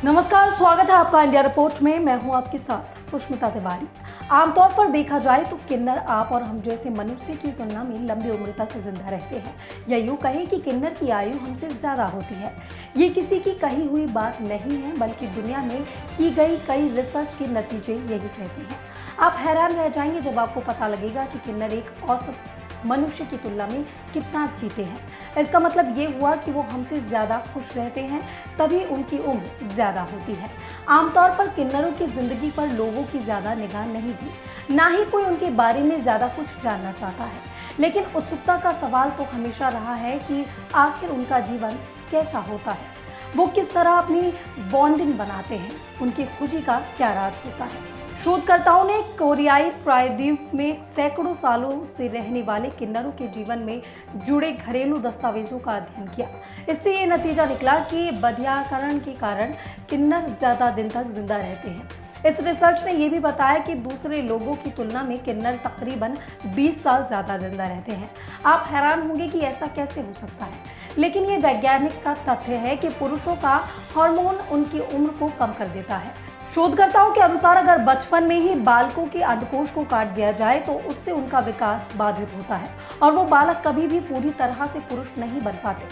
नमस्कार, स्वागत है आपका इंडिया रिपोर्ट में। मैं हूं आपके साथ सुष्मिता तिवारी। आमतौर पर देखा जाए तो किन्नर आप और हम जैसे मनुष्य की तुलना में लंबी उम्र तक जिंदा रहते हैं, या यूं कहें कि किन्नर की आयु हमसे ज्यादा होती है। ये किसी की कही हुई बात नहीं है, बल्कि दुनिया में की गई कई रिसर्च के नतीजे यही कहते हैं। आप हैरान रह जाएंगे जब आपको पता लगेगा कि किन्नर एक औसत मनुष्य की तुलना में कितना जीते हैं। इसका मतलब ये हुआ कि वो हमसे ज़्यादा खुश रहते हैं, तभी उनकी उम्र ज़्यादा होती है। आमतौर पर किन्नरों की ज़िंदगी पर लोगों की ज़्यादा निगाह नहीं थी, ना ही कोई उनके बारे में ज़्यादा कुछ जानना चाहता है। लेकिन उत्सुकता का सवाल तो हमेशा रहा है कि आखिर उनका जीवन कैसा होता है, वो किस तरह अपनी बॉन्डिंग बनाते हैं, उनकी खुशी का क्या राज होता है। शोधकर्ताओं ने कोरियाई प्रायद्वीप में सैकड़ों सालों से रहने वाले किन्नरों के जीवन में जुड़े घरेलू दस्तावेजों का अध्ययन किया। इससे ये नतीजा निकला कि बधियाकरण के कारण किन्नर ज़्यादा दिन तक जिंदा रहते हैं। इस रिसर्च ने यह भी बताया कि दूसरे लोगों की तुलना में किन्नर तकरीबन 20 साल ज़्यादा जिंदा रहते हैं। आप हैरान होंगे कि ऐसा कैसे हो सकता है, लेकिन ये वैज्ञानिक का तथ्य है कि पुरुषों का हार्मोन उनकी उम्र को कम कर देता है। शोधकर्ताओं के अनुसार अगर बचपन में ही बालकों के अंडकोश को काट दिया जाए तो उससे उनका विकास बाधित होता है और वो बालक कभी भी पूरी तरह से पुरुष नहीं बन पाते।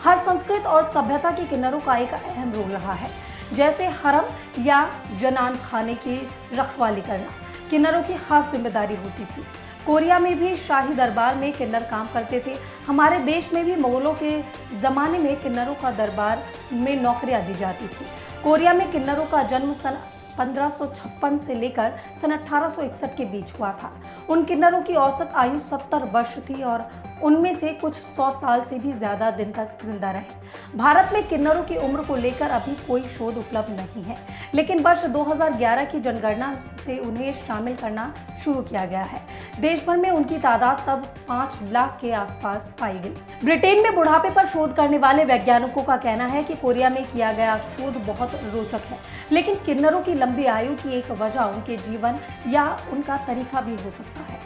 हर संस्कृति और सभ्यता के किन्नरों का एक अहम रोल रहा है, जैसे हरम या जनान खाने की रखवाली करना किन्नरों की खास जिम्मेदारी होती थी। कोरिया में भी शाही दरबार में किन्नर काम करते थे। हमारे देश में भी मुगलों के ज़माने में किन्नरों का दरबार में नौकरियां दी जाती थी। कोरिया में किन्नरों का जन्म सन 1556 से लेकर सन 1861 के बीच हुआ था। उन किन्नरों की औसत आयु 70 वर्ष थी और उनमें से कुछ 100 साल से भी ज़्यादा दिन तक जिंदा रहे। भारत में किन्नरों की उम्र को लेकर अभी कोई शोध उपलब्ध नहीं है, लेकिन वर्ष 2011 की जनगणना से उन्हें शामिल करना शुरू किया गया है। देश भर में उनकी तादाद तब 5 लाख के आसपास पाई गई। ब्रिटेन में बुढ़ापे पर शोध करने वाले वैज्ञानिकों का कहना है कि कोरिया में किया गया शोध बहुत रोचक है, लेकिन किन्नरों की लंबी आयु की एक वजह उनके जीवन या उनका तरीका भी हो सकता है।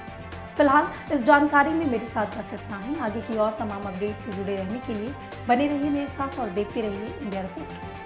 फिलहाल इस जानकारी में मेरे साथ बस इतना ही। आगे की और तमाम अपडेट से जुड़े रहने के लिए बने रहिए मेरे साथ और देखते रहिए इंडिया रिपोर्ट।